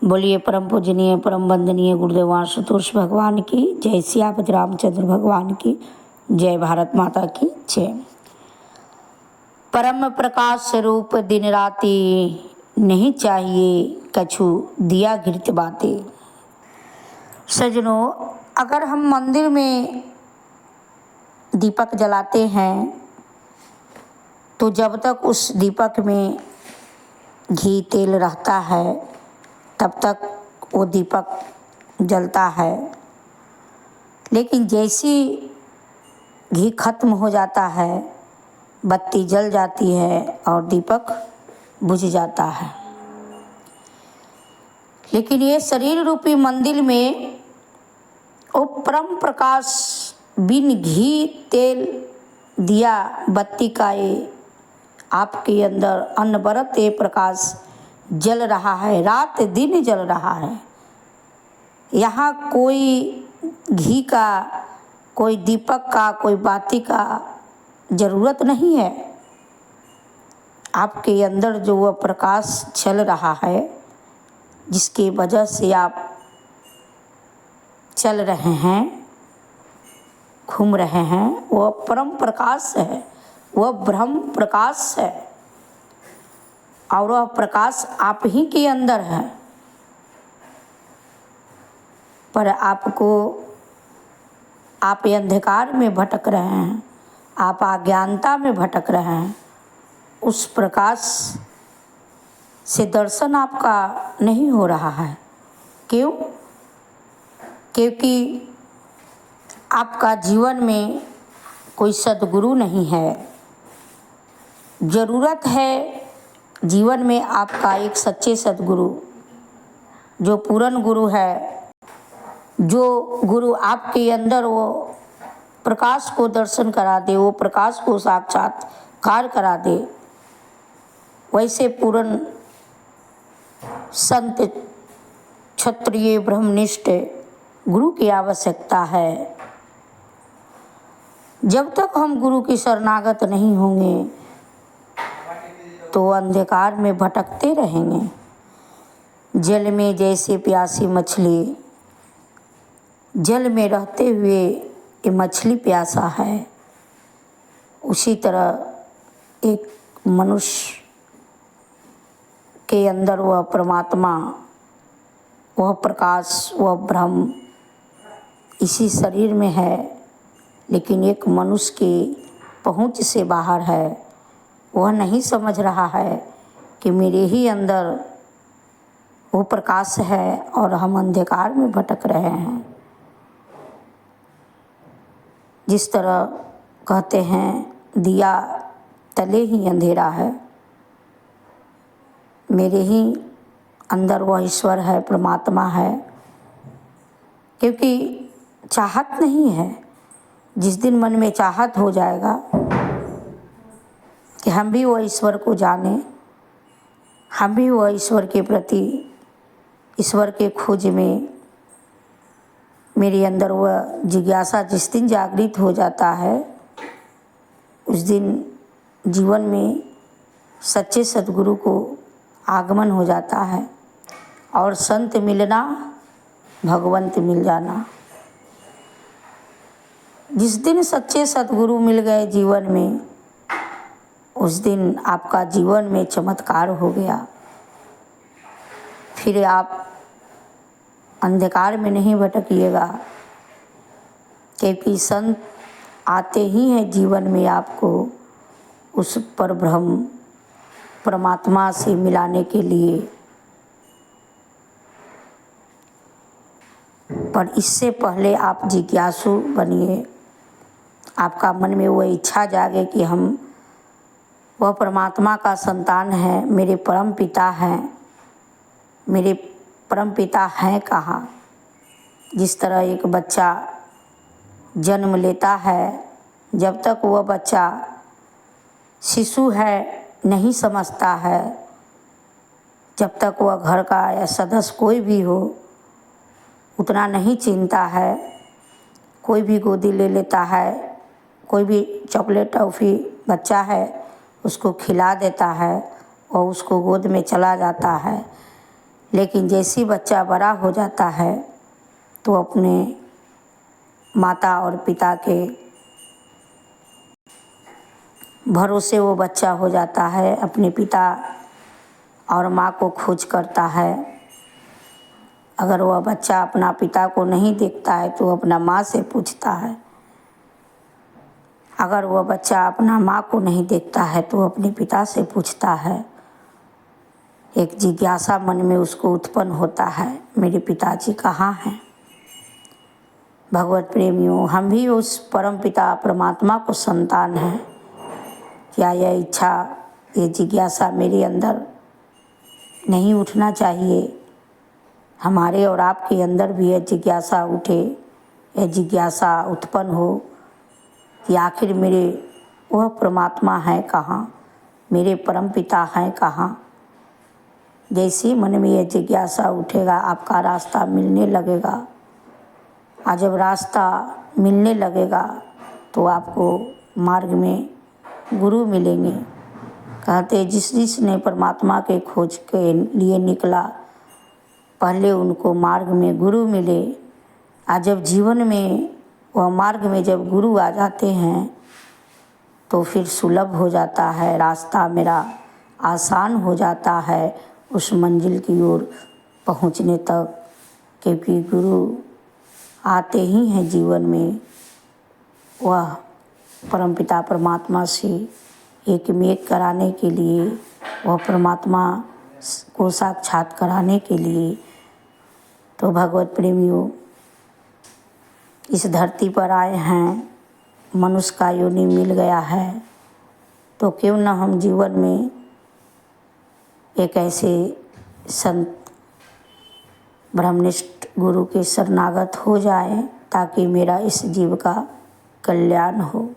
बोलिए परम पूजनीय परम वंदनीय गुरुदेव आशुतोष भगवान की जय, सियापति रामचंद्र भगवान की जय, भारत माता की जय। परम प्रकाश स्वरूप दिन राति नहीं चाहिए कछु दिया घृत बातें। सजनों, अगर हम मंदिर में दीपक जलाते हैं तो जब तक उस दीपक में घी तेल रहता है तब तक वो दीपक जलता है, लेकिन जैसी घी खत्म हो जाता है बत्ती जल जाती है और दीपक बुझ जाता है। लेकिन ये शरीर रूपी मंदिर में वो परम प्रकाश बिन घी तेल दिया बत्ती का ये आपके अंदर अनवरत ये प्रकाश जल रहा है, रात दिन जल रहा है। यहाँ कोई घी का, कोई दीपक का, कोई बाती का ज़रूरत नहीं है। आपके अंदर जो वह प्रकाश चल रहा है जिसकी वजह से आप चल रहे हैं, घूम रहे हैं, वह परम प्रकाश है, वह ब्रह्म प्रकाश है और वह प्रकाश आप ही के अंदर है। पर आपको, आप अंधकार में भटक रहे हैं, आप अज्ञानता में भटक रहे हैं, उस प्रकाश से दर्शन आपका नहीं हो रहा है। क्यों? क्योंकि आपका जीवन में कोई सद्गुरु नहीं है। ज़रूरत है जीवन में आपका एक सच्चे सद्गुरु, जो पूर्ण गुरु है, जो गुरु आपके अंदर वो प्रकाश को दर्शन करा दे, वो प्रकाश को साक्षात्कार करा दे। वैसे पूर्ण संत क्षत्रिय ब्रह्मनिष्ठ गुरु की आवश्यकता है। जब तक हम गुरु की शरणागत नहीं होंगे तो अंधकार में भटकते रहेंगे। जल में जैसे प्यासी मछली, जल में रहते हुए ये मछली प्यासा है, उसी तरह एक मनुष्य के अंदर वह परमात्मा, वह प्रकाश, वह ब्रह्म इसी शरीर में है, लेकिन एक मनुष्य की पहुंच से बाहर है। वह नहीं समझ रहा है कि मेरे ही अंदर वो प्रकाश है और हम अंधकार में भटक रहे हैं। जिस तरह कहते हैं दिया तले ही अंधेरा है, मेरे ही अंदर वह ईश्वर है, परमात्मा है। क्योंकि चाहत नहीं है। जिस दिन मन में चाहत हो जाएगा कि हम भी वह ईश्वर को जाने, हम भी वह ईश्वर के प्रति, ईश्वर के खोज में, मेरे अंदर वह जिज्ञासा जिस दिन जागृत हो जाता है उस दिन जीवन में सच्चे सद्गुरु को आगमन हो जाता है और संत मिलना भगवंत मिल जाना। जिस दिन सच्चे सद्गुरु मिल गए जीवन में, उस दिन आपका जीवन में चमत्कार हो गया। फिर आप अंधकार में नहीं भटकिएगा, क्योंकि संत आते ही हैं जीवन में आपको उस परब्रह्म परमात्मा से मिलाने के लिए। पर इससे पहले आप जिज्ञासु बनिए, आपका मन में वह इच्छा जागे कि हम वह परमात्मा का संतान है, मेरे परम पिता हैं, मेरे परम पिता हैं कहाँ। जिस तरह एक बच्चा जन्म लेता है, जब तक वह बच्चा शिशु है नहीं समझता है, जब तक वह घर का या सदस्य कोई भी हो उतना नहीं चिंता है। कोई भी गोदी ले लेता है, कोई भी चॉकलेट टॉफ़ी बच्चा है उसको खिला देता है और उसको गोद में चला जाता है। लेकिन जैसे ही बच्चा बड़ा हो जाता है तो अपने माता और पिता के भरोसे वो बच्चा हो जाता है, अपने पिता और माँ को खोज करता है। अगर वह बच्चा अपना पिता को नहीं देखता है तो अपना माँ से पूछता है। अगर वह बच्चा अपना माँ को नहीं देखता है तो अपने पिता से पूछता है। एक जिज्ञासा मन में उसको उत्पन्न होता है, मेरे पिताजी कहाँ हैं। भगवत प्रेमियों, हम भी उस परम पिता परमात्मा को संतान हैं। क्या यह इच्छा, ये जिज्ञासा मेरे अंदर नहीं उठना चाहिए? हमारे और आपके अंदर भी यह जिज्ञासा उठे, यह जिज्ञासा उत्पन्न हो कि आखिर मेरे वह परमात्मा है कहाँ, मेरे परम पिता हैं कहाँ। जैसे मन में यह जिज्ञासा उठेगा आपका रास्ता मिलने लगेगा। और जब रास्ता मिलने लगेगा तो आपको मार्ग में गुरु मिलेंगे। कहते जिसने परमात्मा के खोज के लिए निकला, पहले उनको मार्ग में गुरु मिले। और जब जीवन में वह मार्ग में जब गुरु आ जाते हैं तो फिर सुलभ हो जाता है, रास्ता मेरा आसान हो जाता है उस मंजिल की ओर पहुँचने तक। क्योंकि गुरु आते ही हैं जीवन में, वह परमपिता परमात्मा से एक में एक कराने के लिए, वह परमात्मा को साक्षात कराने के लिए। तो भगवत प्रेमियों, इस धरती पर आए हैं, मनुष्य का योनि मिल गया है, तो क्यों न हम जीवन में एक ऐसे संत ब्रह्मनिष्ठ गुरु के शरणागत हो जाएं ताकि मेरा इस जीव का कल्याण हो।